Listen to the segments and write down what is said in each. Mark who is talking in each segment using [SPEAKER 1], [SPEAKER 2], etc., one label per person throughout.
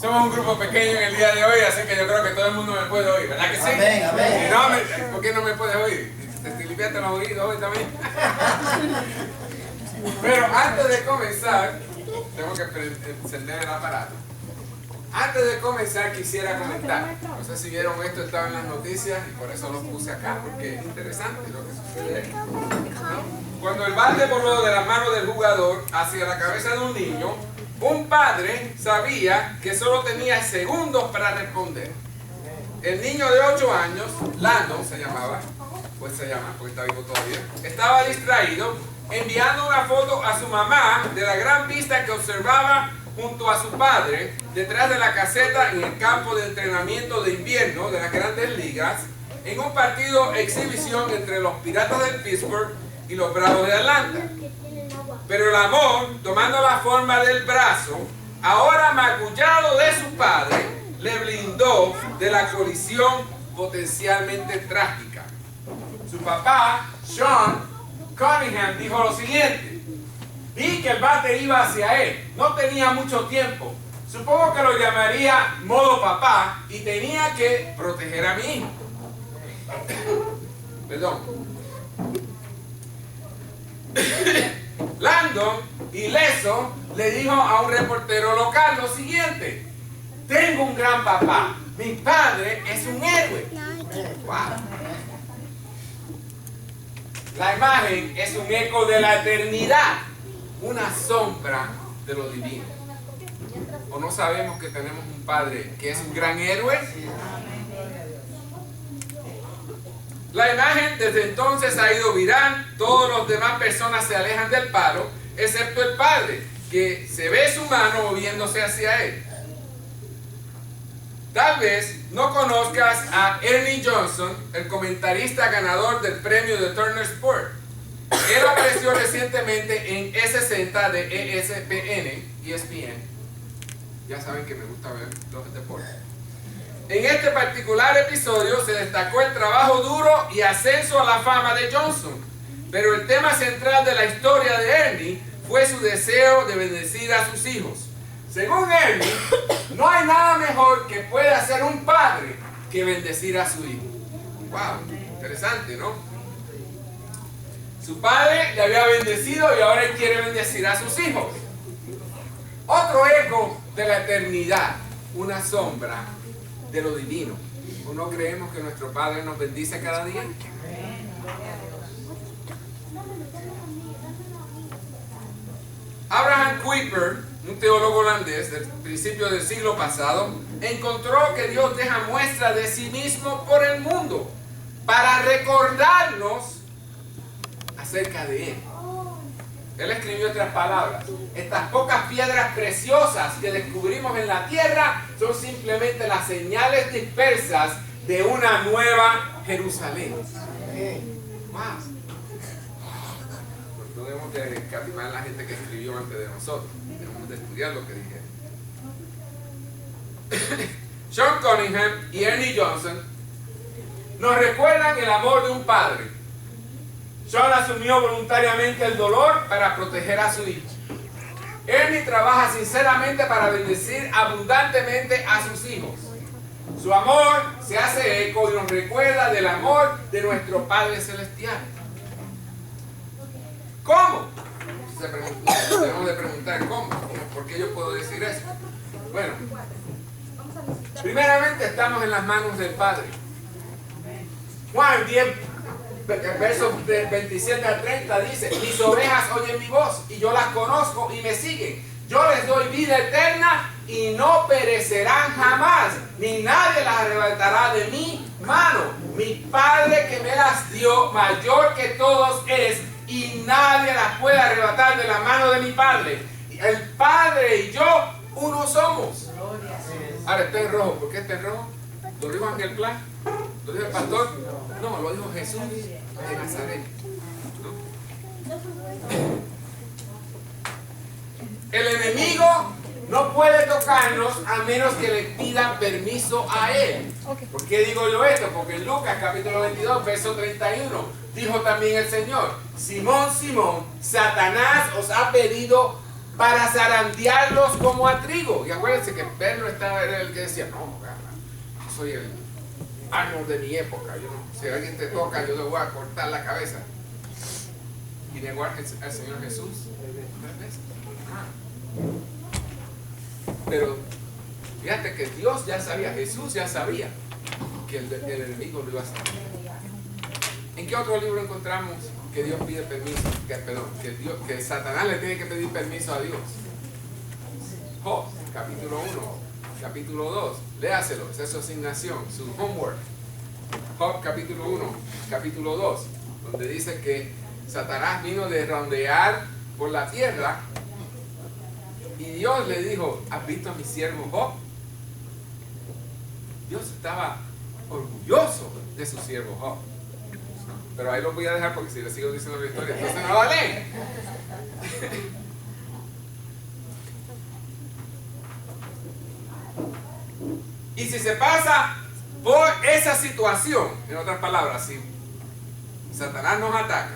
[SPEAKER 1] Somos un grupo pequeño en el día de hoy, así que yo creo que todo el mundo me puede oír, ¿verdad que sí?
[SPEAKER 2] Amén, amén.
[SPEAKER 1] Si no, ¿por qué no me puedes oír? Te limpiaste los oídos hoy también. Pero antes de comenzar, tengo que encender el aparato. Antes de comenzar quisiera comentar, no sé si vieron esto, estaba en las noticias y por eso lo puse acá, porque es interesante lo que sucede ahí, ¿no? Cuando el balde voló de la mano del jugador hacia la cabeza de un niño, un padre sabía que solo tenía segundos para responder. El niño de 8 años, Landon se llamaba, pues se llama, porque está vivo todavía, estaba distraído enviando una foto a su mamá de la gran vista que observaba junto a su padre detrás de la caseta en el campo de entrenamiento de invierno de las Grandes Ligas en un partido exhibición entre los Piratas del Pittsburgh y los Bravos de Atlanta. Pero el amor, tomando la forma del brazo, ahora magullado de su padre, le blindó de la colisión potencialmente trágica. Su papá, Sean Cunningham, dijo lo siguiente: vi que el bate iba hacia él, no tenía mucho tiempo, supongo que lo llamaría modo papá y tenía que proteger a mi hijo. Perdón. Landon, ileso, le dijo a un reportero local lo siguiente: tengo un gran papá, mi padre es un héroe. Wow. La imagen es un eco de la eternidad, una sombra de lo divino. ¿O no sabemos que tenemos un padre que es un gran héroe? La imagen desde entonces ha ido viral, todas las demás personas se alejan del palo, excepto el padre, que se ve su mano moviéndose hacia él. Tal vez no conozcas a Ernie Johnson, el comentarista ganador del premio de Turner Sport. Él apareció recientemente en E60 de ESPN. Ya saben que me gusta ver los deportes. En este particular episodio se destacó el trabajo duro y ascenso a la fama de Johnson, pero el tema central de la historia de Ernie fue su deseo de bendecir a sus hijos. Según Ernie, no hay nada mejor que pueda hacer un padre que bendecir a su hijo. Wow, interesante, ¿no? Su padre le había bendecido y ahora él quiere bendecir a sus hijos. Otro eco de la eternidad, una sombra de lo divino. ¿O no creemos que nuestro Padre nos bendice cada día? Abraham Kuyper, un teólogo holandés del principio del siglo pasado, encontró que Dios deja muestra de sí mismo por el mundo para recordarnos acerca de Él. Él escribió otras palabras: estas pocas piedras preciosas que descubrimos en la tierra son simplemente las señales dispersas de una nueva Jerusalén. Wow. Pues no debemos de escatimar a la gente que escribió antes de nosotros. Debemos de estudiar lo que dijeron. Sean Cunningham y Ernie Johnson nos recuerdan el amor de un padre. Sean asumió voluntariamente el dolor para proteger a su hijo. Ernie trabaja sinceramente para bendecir abundantemente a sus hijos. Su amor se hace eco y nos recuerda del amor de nuestro Padre Celestial. ¿Cómo? Debemos de preguntar ¿cómo? ¿Por qué yo puedo decir eso? Bueno, primeramente estamos en las manos del Padre. Juan 10, versos 27 al 30 dice: mis ovejas oyen mi voz y yo las conozco y me siguen. Yo les doy vida eterna y no perecerán jamás, ni nadie las arrebatará de mi mano. Mi Padre que me las dio, mayor que todos es, y nadie las puede arrebatar de la mano de mi Padre. El Padre y yo uno somos. Ahora está en rojo. ¿Por qué está en rojo? ¿Lo dijo Ángel Plan? ¿Lo dijo el pastor? No, lo dijo Jesús de Nazaret. El enemigo no puede tocarnos a menos que le pidan permiso a él. ¿Por qué digo yo esto? Porque en Lucas capítulo 22, verso 31, dijo también el Señor: Simón, Simón, Satanás os ha pedido para zarandearlos como a trigo. Y acuérdense que Pedro era el que decía, no, yo soy el Arnold de mi época. Si alguien te toca, yo le voy a cortar la cabeza. Y negó al Señor Jesús 3 veces. Pero fíjate que Dios ya sabía, Jesús ya sabía que el enemigo lo iba a hacer. ¿En qué otro libro encontramos que Dios pide permiso? Que Satanás le tiene que pedir permiso a Dios. Job, capítulo 1, capítulo 2. Léaselo, esa es su asignación, su homework. Job, capítulo 1, capítulo 2, donde dice que Satanás vino de rondear por la tierra y Dios le dijo, ¿has visto a mi siervo Job? Dios estaba orgulloso de su siervo Job. Pero ahí lo voy a dejar porque si le sigo diciendo la historia, entonces no la leen. Y si se pasa por esa situación, en otras palabras, si Satanás nos ataca,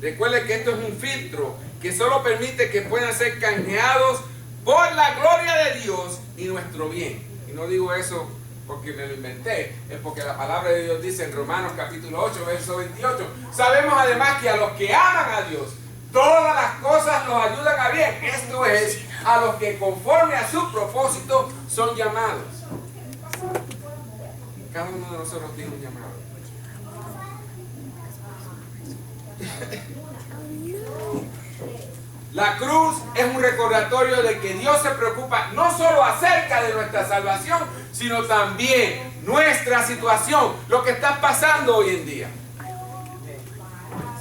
[SPEAKER 1] recuerde que esto es un filtro que solo permite que puedan ser canjeados por la gloria de Dios y nuestro bien. Y no digo eso porque me lo inventé, es porque la palabra de Dios dice en Romanos capítulo 8, verso 28, sabemos además que a los que aman a Dios, todas las cosas los ayudan a bien, esto es, a los que conforme a su propósito son llamados. Cada uno de nosotros tiene un llamado. La cruz es un recordatorio de que Dios se preocupa no solo acerca de nuestra salvación, sino también nuestra situación, lo que está pasando hoy en día.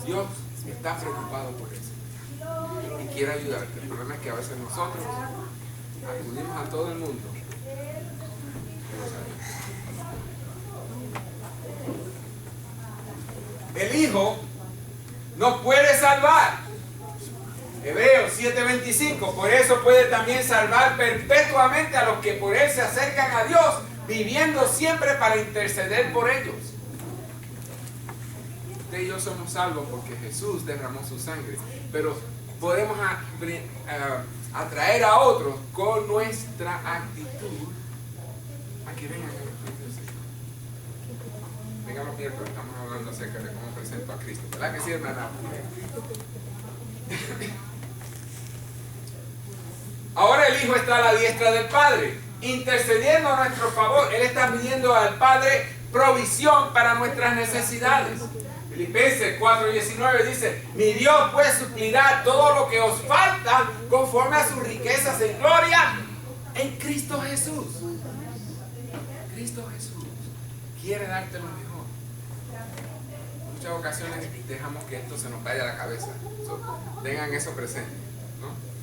[SPEAKER 1] Dios está preocupado por eso y quiere ayudarte. El problema es que a veces nosotros acudimos a todo el mundo. El Hijo nos puede salvar. Hebreos 7:25, por eso puede también salvar perpetuamente a los que por Él se acercan a Dios, viviendo siempre para interceder por ellos. Usted y yo somos salvos porque Jesús derramó su sangre, pero podemos atraer a otros con nuestra actitud a que vengan a los pies del Señor. Vengan los miércoles, estamos hablando acerca de cómo presento a Cristo, ¿verdad que sí, hermana? Ahora el Hijo está a la diestra del Padre, intercediendo a nuestro favor. Él está pidiendo al Padre provisión para nuestras necesidades. Filipenses 4:19 dice, mi Dios pues suplirá todo lo que os falta conforme a sus riquezas en gloria en Cristo Jesús. Cristo Jesús quiere darte lo mejor. En muchas ocasiones dejamos que esto se nos vaya a la cabeza. Tengan eso presente, ¿no?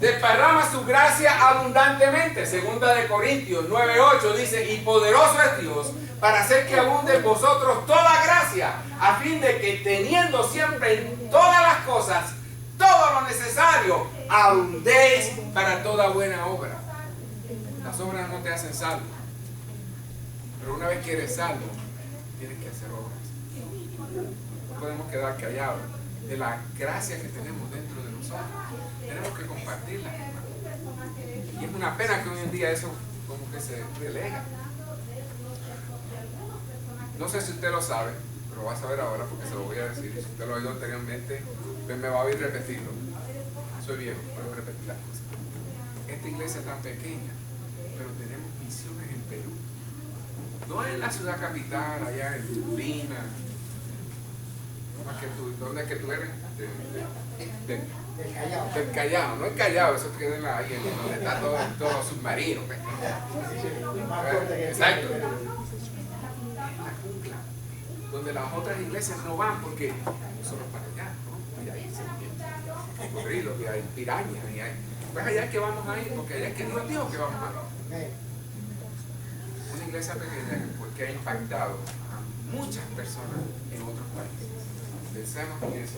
[SPEAKER 1] Desparrama su gracia abundantemente. Segunda de Corintios 9:8 dice, y poderoso es Dios para hacer que abunde en vosotros toda gracia, a fin de que teniendo siempre en todas las cosas todo lo necesario, abundéis para toda buena obra. Las obras no te hacen salvo, pero una vez que eres salvo, tienes que hacer obras. No podemos quedar callados de la gracia que tenemos dentro de nosotros. Tenemos que compartirla. Y es una pena que hoy en día eso como que se relega. No sé si usted lo sabe, pero lo va a saber ahora porque se lo voy a decir. Si usted lo ha oído anteriormente, pues me va a oír repetirlo. Soy viejo, puedo repetir las cosas. Esta iglesia es tan pequeña, pero tenemos misiones en Perú. No en la ciudad capital, allá en Lima. ¿Dónde es que tú eres? Del Callao, no el Callao, eso queda ahí donde está todo submarino. Exacto. En la jungla, donde las otras iglesias no van porque nosotros para allá, ¿no? Allá hay cocodrilos, y hay pirañas, y hay. Pues allá es que vamos a ir, porque allá es que Dios dijo que vamos a ir. Una iglesia pequeña porque ha impactado a muchas personas en otros países. Pensemos en eso.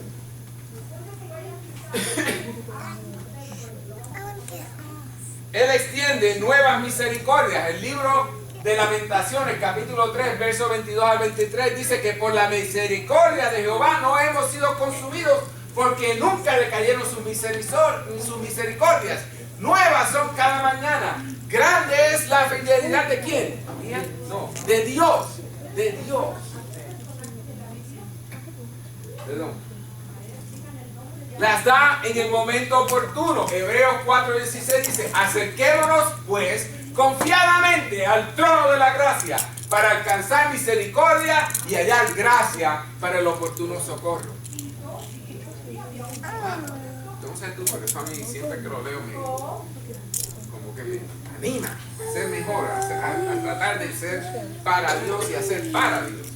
[SPEAKER 1] Él extiende nuevas misericordias. El libro de Lamentaciones, capítulo 3, versos 22 al 23, dice que por la misericordia de Jehová no hemos sido consumidos, porque nunca decayeron sus misericordias. Nuevas son cada mañana. Grande es la fidelidad de ¿quién? No, de Dios. De Dios. Perdón. Las da en el momento oportuno. Hebreos 4:16 dice: acerquémonos pues confiadamente al trono de la gracia para alcanzar misericordia y hallar gracia para el oportuno socorro. No sé tú, pero eso a mí siempre que lo leo como que me anima a ser mejor, a tratar de ser para Dios y a ser para Dios.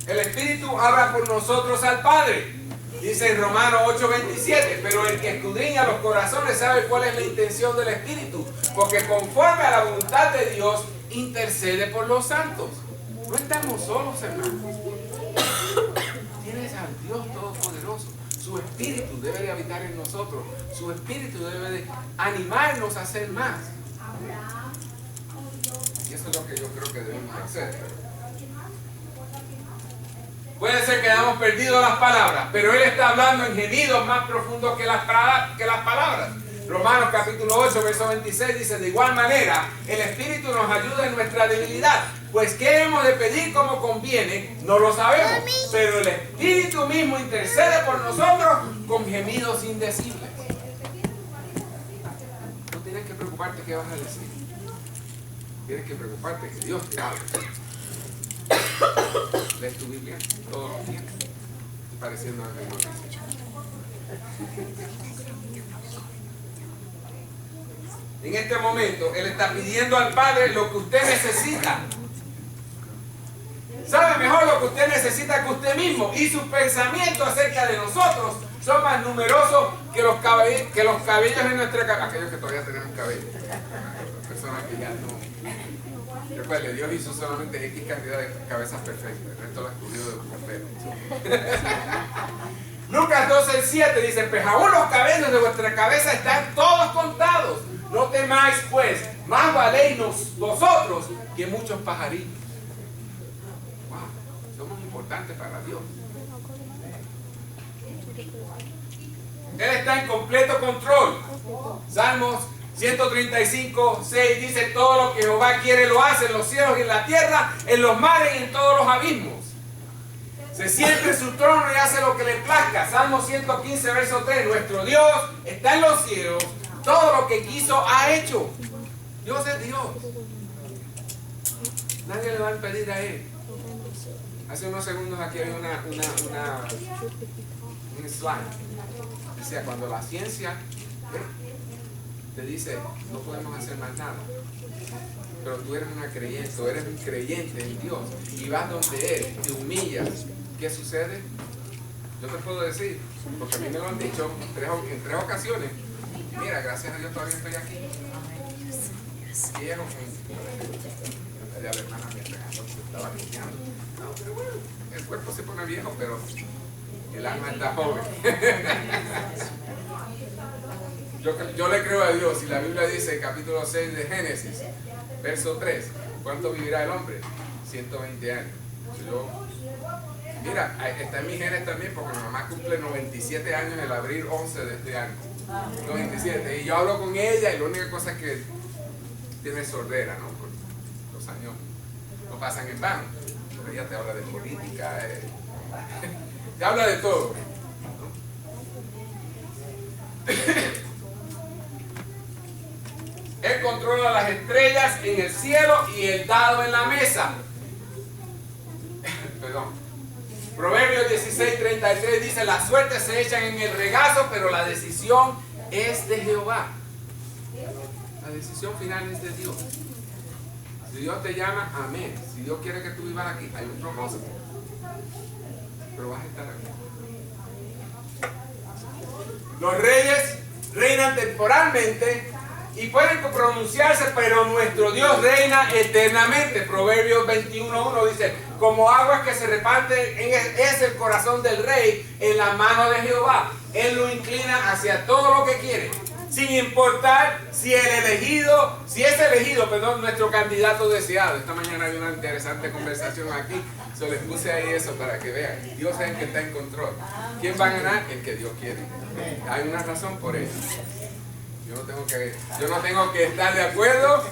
[SPEAKER 1] El Espíritu habla por nosotros al Padre. Dice en Romanos 8:27, pero el que escudriña los corazones sabe cuál es la intención del Espíritu, porque conforme a la voluntad de Dios intercede por los santos. No estamos solos, hermanos. Tienes al Dios Todopoderoso. Su Espíritu debe de habitar en nosotros. Su Espíritu debe de animarnos a hacer más. Y eso es lo que yo creo que debemos hacer. Puede ser que hayamos perdido las palabras, pero Él está hablando en gemidos más profundos que las palabras. Romanos capítulo 8, verso 26 dice: de igual manera, el Espíritu nos ayuda en nuestra debilidad, pues qué hemos de pedir como conviene, no lo sabemos, pero el Espíritu mismo intercede por nosotros con gemidos indecibles. No tienes que preocuparte qué vas a decir. Tienes que preocuparte que Dios te hable. Lees tu Biblia todos los días. Estoy pareciendo a mi noticia. En este momento, Él está pidiendo al Padre lo que usted necesita. Sabe mejor lo que usted necesita que usted mismo. Y sus pensamientos acerca de nosotros son más numerosos que los cabellos en nuestra cabeza. Aquellos que todavía tenemos cabello. Personas que ya no. Recuerde, Dios hizo solamente X cantidad de cabezas perfectas. El resto lo escogió de un pelo. Lucas 12:7 dice: pues aún los cabellos de vuestra cabeza están todos contados. No temáis pues, más valéis vosotros que muchos pajarillos. Wow, somos importantes para Dios. Él está en completo control. Salmos 135:6 dice: todo lo que Jehová quiere lo hace en los cielos y en la tierra, en los mares y en todos los abismos. Se siente en su trono y hace lo que le plazca. Salmo 115, verso 3. Nuestro Dios está en los cielos. Todo lo que quiso ha hecho. Dios es Dios. Nadie le va a impedir a Él. Hace unos segundos aquí había un slide. Decía, cuando la ciencia te dice, no podemos hacer más nada, pero tú eres una creyente, tú eres un creyente en Dios y vas donde Él, te humillas, ¿qué sucede? Yo te puedo decir, porque a mí me lo han dicho en tres ocasiones. Mira, gracias a Dios todavía estoy aquí. Viejo, la hermana me estaba limpiando. No, pero bueno, el cuerpo se pone viejo, pero el alma está joven. Yo le creo a Dios, y la Biblia dice, capítulo 6 de Génesis, verso 3, ¿cuánto vivirá el hombre? 120 años. Mira, está en mis genes también, porque mi mamá cumple 97 años el abril 11 de este año. 97. Y yo hablo con ella y la única cosa es que tiene sordera, ¿no? Porque los años no pasan en vano. Pero ella te habla de política, te habla de todo, ¿no? Él controla las estrellas en el cielo y el dado en la mesa. Perdón. Proverbios 16:33 dice: las suertes se echan en el regazo, pero la decisión es de Jehová. La decisión final es de Dios. Si Dios te llama, amén. Si Dios quiere que tú vivas aquí, hay un propósito. Pero vas a estar aquí. Los reyes reinan temporalmente y pueden pronunciarse, pero nuestro Dios reina eternamente. Proverbios 21:1 dice: como aguas que se reparten es el corazón del rey en la mano de Jehová. Él lo inclina hacia todo lo que quiere. sin importar si es elegido, nuestro candidato deseado. Esta mañana había una interesante conversación aquí, so les puse ahí eso para que vean. Dios es el que está en control. ¿Quién va a ganar? El que Dios quiere. Hay una razón por eso. Yo no tengo que estar de acuerdo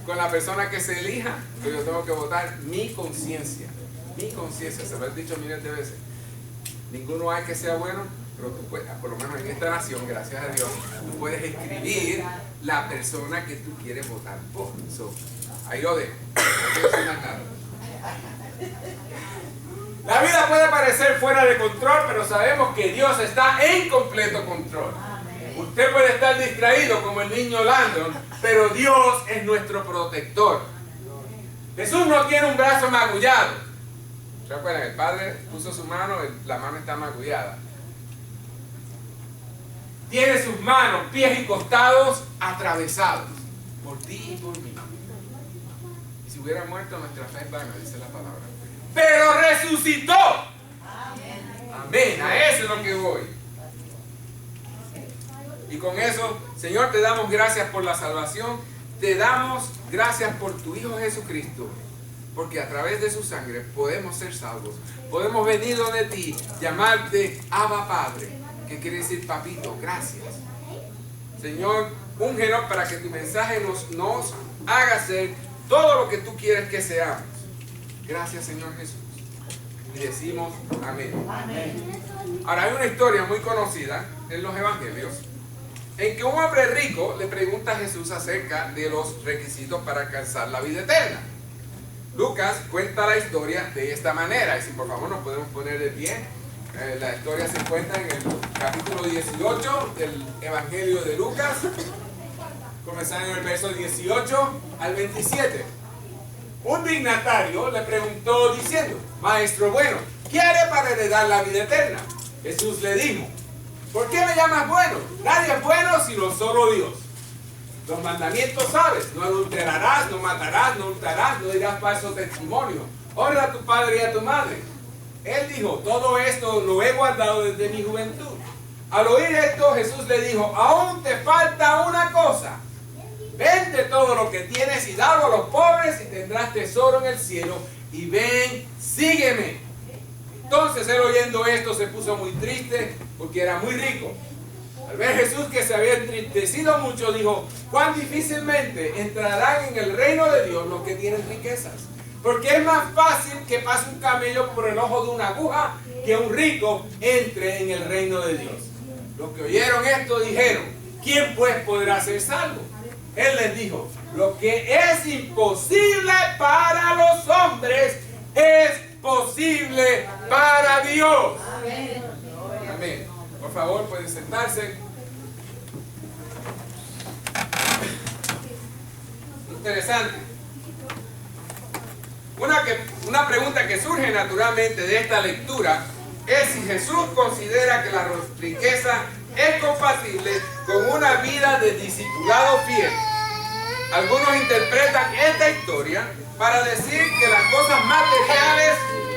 [SPEAKER 1] con la persona que se elija, pero yo tengo que votar mi conciencia. Mi conciencia, se lo he dicho miles de veces. Ninguno hay que sea bueno, pero tú puedes, por lo menos en esta nación, gracias a Dios, tú puedes escribir la persona que tú quieres votar por. So, ahí lo dejo. No quiero decir más nada. La vida puede parecer fuera de control, pero sabemos que Dios está en completo control. Usted puede estar distraído como el niño Landon, pero Dios es nuestro protector. Jesús no tiene un brazo magullado. ¿Se acuerdan? El Padre puso su mano, la mano está magullada. Tiene sus manos, pies y costados atravesados por ti y por mí. Y si hubiera muerto, nuestra fe es vana, dice la palabra. Pero resucitó. Amén. A eso es lo que voy. Y con eso, Señor, te damos gracias por la salvación. Te damos gracias por tu Hijo Jesucristo. Porque a través de su sangre podemos ser salvos. Podemos venir donde ti, llamarte Abba Padre, que quiere decir papito. Gracias. Señor, úngenos para que tu mensaje nos haga ser todo lo que tú quieres que seamos. Gracias, Señor Jesús. Y decimos amén. Amén. Ahora, hay una historia muy conocida en los evangelios en que un hombre rico le pregunta a Jesús acerca de los requisitos para alcanzar la vida eterna. Lucas cuenta la historia de esta manera, y si por favor nos podemos poner de pie. La historia se encuentra en el capítulo 18 del Evangelio de Lucas, comenzando en el verso 18 al 27. Un dignatario le preguntó diciendo: Maestro bueno, ¿qué haré para heredar la vida eterna? Jesús le dijo: ¿por qué me llamas bueno? Nadie es bueno sino solo Dios. Los mandamientos sabes: no adulterarás, no matarás, no hurtarás, no dirás falso testimonio. Honra a tu padre y a tu madre. Él dijo: todo esto lo he guardado desde mi juventud. Al oír esto, Jesús le dijo: aún te falta una cosa. Vende todo lo que tienes y dalo a los pobres y tendrás tesoro en el cielo. Y ven, sígueme. Entonces él, oyendo esto, se puso muy triste porque era muy rico. Al ver Jesús que se había entristecido mucho, dijo: cuán difícilmente entrarán en el reino de Dios los que tienen riquezas. Porque es más fácil que pase un camello por el ojo de una aguja que un rico entre en el reino de Dios. Los que oyeron esto dijeron: ¿quién pues podrá ser salvo? Él les dijo: lo que es imposible para los hombres es posible para Dios. Amén. Amén. Por favor, pueden sentarse. Interesante. Una pregunta que surge naturalmente de esta lectura es si Jesús considera que la riqueza es compatible con una vida de discipulado fiel. Algunos interpretan esta historia para decir que las cosas materiales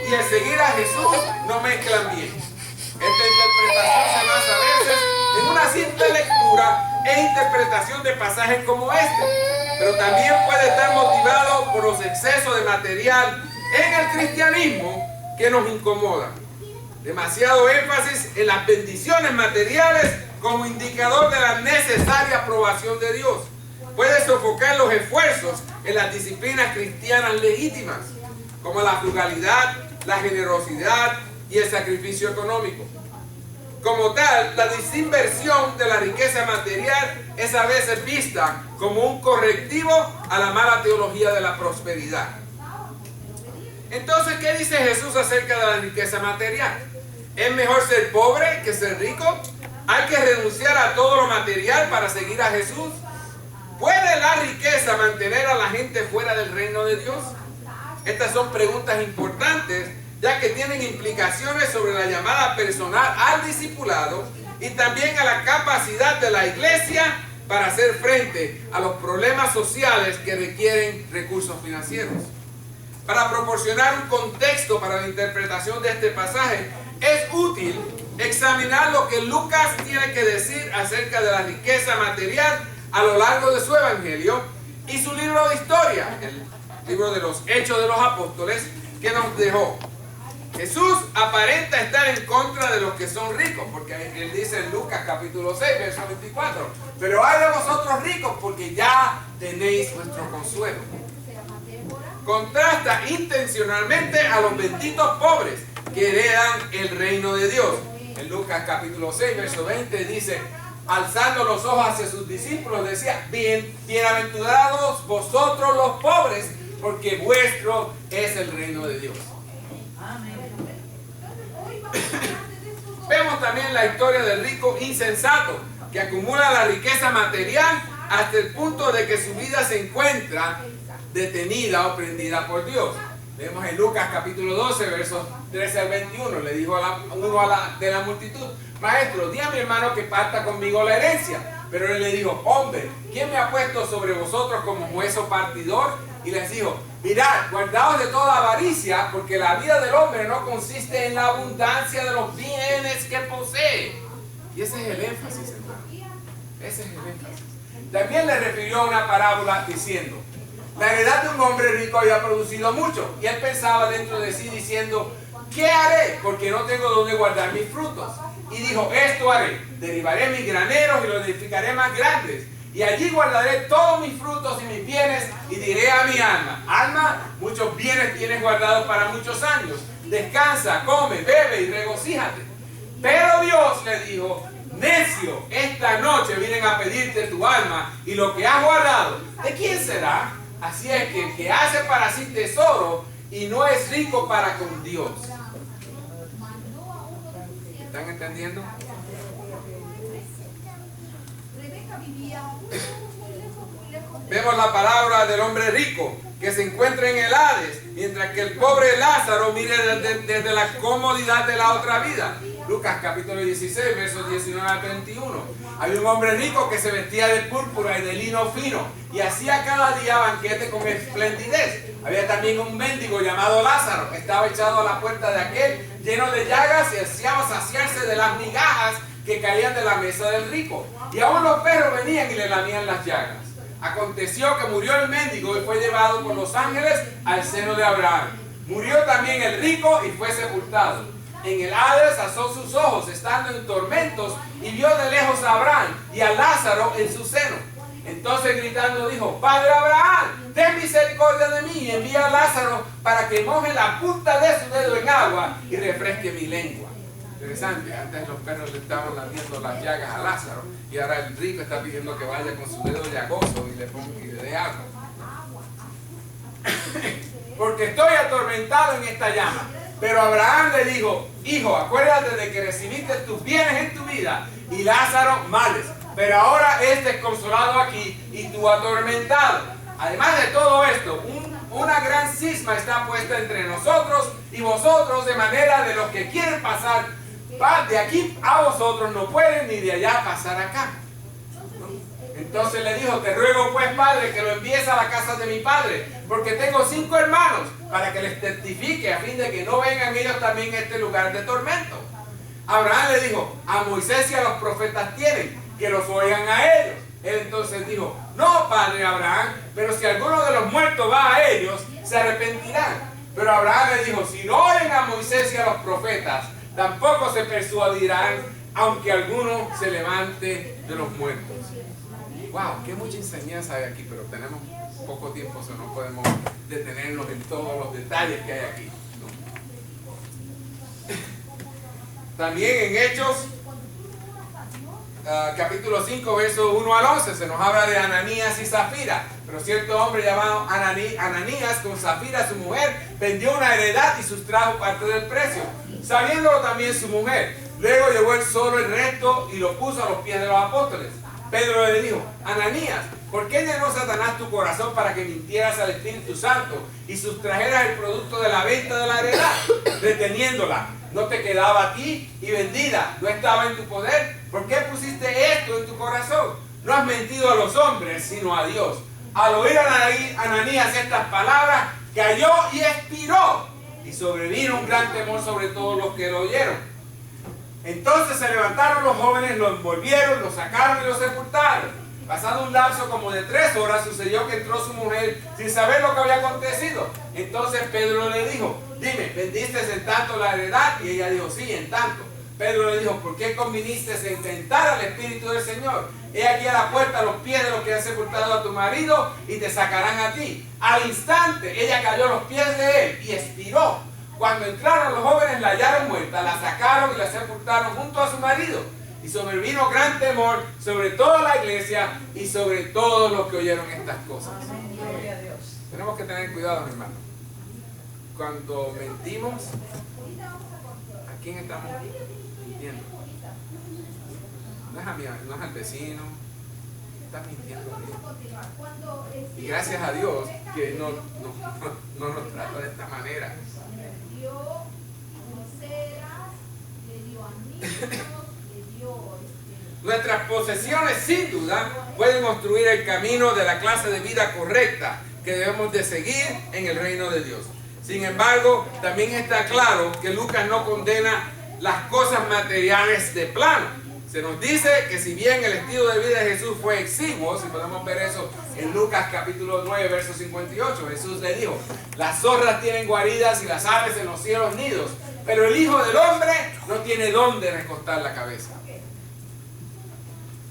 [SPEAKER 1] y el seguir a Jesús no mezclan bien. Esta interpretación se basa a veces en una simple lectura e interpretación de pasajes como este, pero también puede estar motivado por los excesos de material en el cristianismo que nos incomodan. Demasiado énfasis en las bendiciones materiales como indicador de la necesaria aprobación de Dios puede sofocar los esfuerzos en las disciplinas cristianas legítimas, como la frugalidad, la generosidad y el sacrificio económico. Como tal, la desinversión de la riqueza material es a veces vista como un correctivo a la mala teología de la prosperidad. Entonces, ¿qué dice Jesús acerca de la riqueza material? ¿Es mejor ser pobre que ser rico? ¿Hay que renunciar a todo lo material para seguir a Jesús? ¿Puede la riqueza mantener a la gente fuera del reino de Dios? Estas son preguntas importantes, ya que tienen implicaciones sobre la llamada personal al discipulado y también a la capacidad de la iglesia para hacer frente a los problemas sociales que requieren recursos financieros. Para proporcionar un contexto para la interpretación de este pasaje, es útil examinar lo que Lucas tiene que decir acerca de la riqueza material a lo largo de su evangelio y su libro de historia, el libro de los Hechos de los Apóstoles, que nos dejó. Jesús aparenta estar en contra de los que son ricos, porque él dice en Lucas capítulo 6, verso 24, pero hay de vosotros ricos porque ya tenéis vuestro consuelo. Contrasta intencionalmente a los benditos pobres que heredan el reino de Dios. En Lucas capítulo 6, verso 20 dice, alzando los ojos hacia sus discípulos, decía, bienaventurados vosotros los pobres, porque vuestro es el reino de Dios. Vemos también la historia del rico insensato que acumula la riqueza material hasta el punto de que su vida se encuentra detenida o prendida por Dios. Vemos en Lucas capítulo 12, versos 13 al 21, le dijo uno de la multitud, maestro, di a mi hermano que parta conmigo la herencia. Pero él le dijo, hombre, ¿quién me ha puesto sobre vosotros como juez o partidor? Y les dijo, mirad, guardaos de toda avaricia, porque la vida del hombre no consiste en la abundancia de los bienes que posee. Y ese es el énfasis, hermano. Ese es el énfasis. También le refirió una parábola diciendo, la heredad de un hombre rico había producido mucho, y él pensaba dentro de sí diciendo, ¿qué haré? Porque no tengo donde guardar mis frutos. Y dijo, esto haré, derribaré mis graneros y los edificaré más grandes, y allí guardaré todos mis frutos y mis bienes, y diré a mi alma, alma, muchos bienes tienes guardados para muchos años, descansa, come, bebe y regocíjate. Pero Dios le dijo, necio, esta noche vienen a pedirte tu alma, y lo que has guardado, ¿de quién será? Así es que el que hace para sí tesoro y no es rico para con Dios. ¿Están entendiendo? Vemos la palabra del hombre rico que se encuentra en el Hades, mientras que el pobre Lázaro mire desde la comodidad de la otra vida. Lucas capítulo 16, versos 19 al 21. Había un hombre rico que se vestía de púrpura y de lino fino y hacía cada día banquete con esplendidez. Había también un mendigo llamado Lázaro que estaba echado a la puerta de aquel, lleno de llagas, y deseaba saciarse de las migajas que caían de la mesa del rico. Y aún los perros venían y le lamían las llagas. Aconteció que murió el mendigo y fue llevado por los ángeles al seno de Abraham. Murió también el rico y fue sepultado. En el Hades alzó sus ojos, estando en tormentos, y vio de lejos a Abraham y a Lázaro en su seno. Entonces gritando dijo, Padre Abraham, ten misericordia de mí y envía a Lázaro para que moje la punta de su dedo en agua y refresque mi lengua. Interesante, antes los perros le estaban lamiendo las llagas a Lázaro y ahora el rico está pidiendo que vaya con su dedo llagoso y le dé agua. Porque estoy atormentado en esta llama. Pero Abraham le dijo, hijo, acuérdate de que recibiste tus bienes en tu vida y Lázaro males. Pero ahora este es consolado aquí y tú atormentado. Además de todo esto, una gran cisma está puesta entre nosotros y vosotros, de manera de los que quieren pasar de aquí a vosotros no pueden, ni de allá pasar acá. Entonces le dijo, te ruego pues, padre, que lo envíes a la casa de mi padre, porque tengo 5 hermanos, para que les testifique, a fin de que no vengan ellos también a este lugar de tormento. Abraham le dijo, a Moisés y a los profetas tienen, que los oigan a ellos. Él entonces dijo, no, padre Abraham, pero si alguno de los muertos va a ellos, se arrepentirán. Pero Abraham le dijo, si no oyen a Moisés y a los profetas, tampoco se persuadirán, aunque alguno se levante de los muertos. Wow, qué mucha enseñanza hay aquí, pero tenemos poco tiempo, o sea, no podemos detenernos en todos los detalles que hay aquí, ¿no? También en Hechos, capítulo 5, versos 1 al 11, se nos habla de Ananías y Zafira. Pero cierto hombre llamado Ananías, con Zafira su mujer, vendió una heredad y sustrajo parte del precio, sabiéndolo también su mujer. Luego llevó él solo el resto y lo puso a los pies de los apóstoles. Pedro le dijo, Ananías, ¿por qué llenó Satanás tu corazón para que mintieras al Espíritu Santo y sustrajeras el producto de la venta de la heredad, reteniéndola? ¿No te quedaba a ti y vendida? ¿No estaba en tu poder? ¿Por qué pusiste esto en tu corazón? No has mentido a los hombres, sino a Dios. Al oír Ananías estas palabras, cayó y expiró, y sobrevino un gran temor sobre todos los que lo oyeron. Entonces se levantaron los jóvenes, lo envolvieron, lo sacaron y lo sepultaron. Pasado un lapso como de 3 horas, sucedió que entró su mujer sin saber lo que había acontecido. Entonces Pedro le dijo, dime, ¿vendiste en tanto la heredad? Y ella dijo, sí, en tanto. Pedro le dijo, ¿por qué conviniste en tentar al Espíritu del Señor? He aquí a la puerta a los pies de los que han sepultado a tu marido y te sacarán a ti. Al instante ella cayó a los pies de él y expiró. Cuando entraron los jóvenes la hallaron muerta, la sacaron y la sepultaron junto a su marido. Y sobrevino gran temor sobre toda la iglesia y sobre todos los que oyeron estas cosas.
[SPEAKER 2] Gloria a Dios.
[SPEAKER 1] Tenemos que tener cuidado, mi hermano. Cuando mentimos, ¿a quién estamos mintiendo? No es al vecino, estás mintiendo a Dios. Y gracias a Dios que no nos trata de esta manera. Nuestras posesiones sin duda pueden obstruir el camino de la clase de vida correcta que debemos de seguir en el reino de Dios. Sin embargo, también está claro que Lucas no condena las cosas materiales de plano. Se nos dice que si bien el estilo de vida de Jesús fue exiguo, si podemos ver eso en Lucas capítulo 9, verso 58, Jesús le dijo, las zorras tienen guaridas y las aves en los cielos nidos, pero el Hijo del Hombre no tiene dónde recostar la cabeza.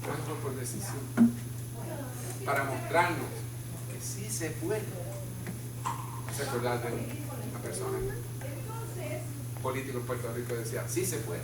[SPEAKER 1] Eso fue por decisión, para mostrarnos que sí se puede. ¿Se acuerdan de una persona político en Puerto Rico que decía, sí se puede?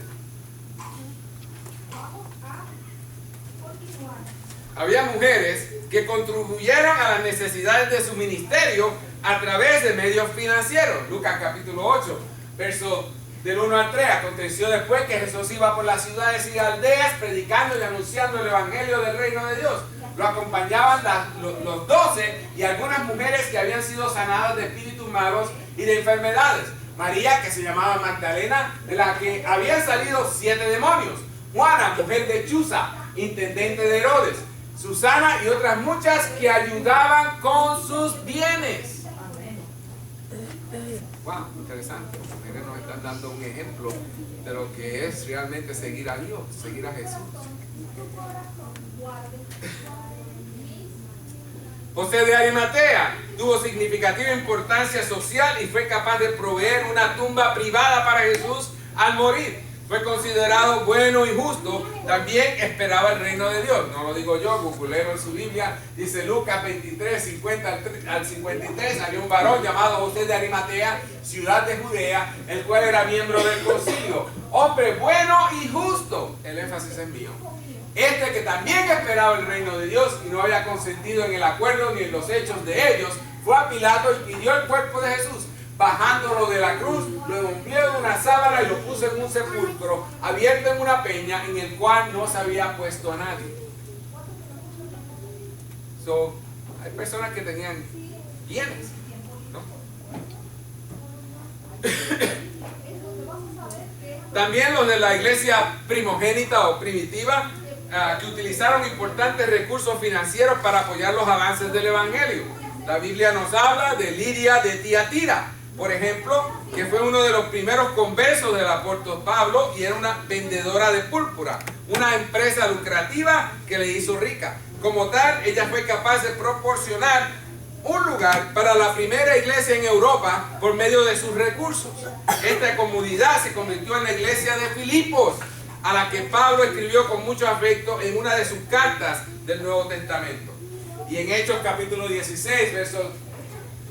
[SPEAKER 1] Había mujeres que contribuyeran a las necesidades de su ministerio a través de medios financieros. Lucas capítulo 8, verso del 1 al 3. Aconteció después que Jesús iba por las ciudades y aldeas predicando y anunciando el evangelio del reino de Dios. Lo acompañaban los 12 y algunas mujeres que habían sido sanadas de espíritus malos y de enfermedades. María, que se llamaba Magdalena, de la que habían salido 7 demonios. Juana, mujer de Chuza, intendente de Herodes. Susana y otras muchas que ayudaban con sus bienes. Wow, interesante. Miren, nos están dando un ejemplo de lo que es realmente seguir a Dios, seguir a Jesús. José de Arimatea tuvo significativa importancia social y fue capaz de proveer una tumba privada para Jesús al morir. Fue considerado bueno y justo, también esperaba el reino de Dios. No lo digo yo, googleo en su Biblia, dice Lucas 23, 50 al 53, había un varón llamado José de Arimatea, ciudad de Judea, el cual era miembro del concilio, hombre bueno y justo, el énfasis es mío. Este que también esperaba el reino de Dios y no había consentido en el acuerdo ni en los hechos de ellos, fue a Pilato y pidió el cuerpo de Jesús. Bajándolo de la cruz, lo envolvió en una sábana y lo puso en un sepulcro abierto en una peña en el cual no se había puesto a nadie. Hay personas que tenían bienes, ¿no? También los de la iglesia primogénita o primitiva que utilizaron importantes recursos financieros para apoyar los avances del evangelio. La Biblia nos habla de Lidia de Tiatira, por ejemplo, que fue uno de los primeros conversos del apóstol Pablo y era una vendedora de púrpura, una empresa lucrativa que le hizo rica. Como tal, ella fue capaz de proporcionar un lugar para la primera iglesia en Europa por medio de sus recursos. Esta comunidad se convirtió en la iglesia de Filipos, a la que Pablo escribió con mucho afecto en una de sus cartas del Nuevo Testamento. Y en Hechos capítulo 16, versos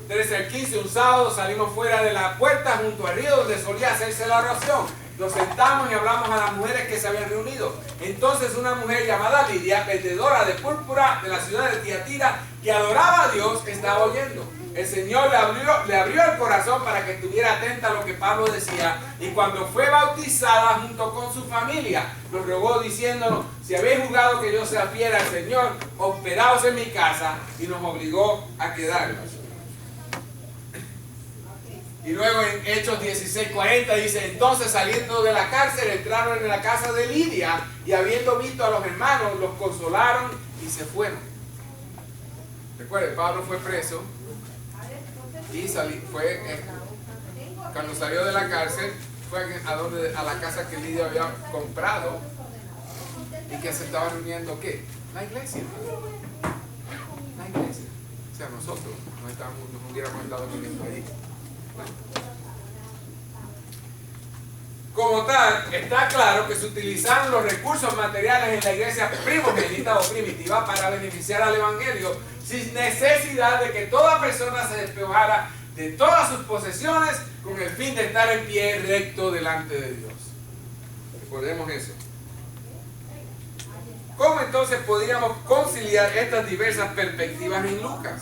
[SPEAKER 1] 13 al 15, un sábado salimos fuera de la puerta junto al río donde solía hacerse la oración. Nos sentamos y hablamos a las mujeres que se habían reunido. Entonces una mujer llamada Lidia, vendedora de púrpura de la ciudad de Tiatira, que adoraba a Dios, estaba oyendo. El Señor le abrió el corazón para que estuviera atenta a lo que Pablo decía, y cuando fue bautizada junto con su familia, nos rogó diciéndonos, si habéis jugado que yo sea fiel al Señor, hospedaos en mi casa, y nos obligó a quedarnos. Y luego en Hechos 16:40 dice, entonces saliendo de la cárcel entraron en la casa de Lidia y habiendo visto a los hermanos los consolaron y se fueron. Recuerden, Pablo fue preso y cuando salió de la cárcel fue a la casa que Lidia había comprado y que se estaba reuniendo, ¿qué? La iglesia. La iglesia. O sea, nosotros nos hubiéramos estado viviendo ahí. Como tal, está claro que se utilizaron los recursos materiales en la iglesia primogénita o primitiva para beneficiar al evangelio, sin necesidad de que toda persona se despojara de todas sus posesiones con el fin de estar en pie recto delante de Dios. Recordemos eso. ¿Cómo entonces podríamos conciliar estas diversas perspectivas en Lucas?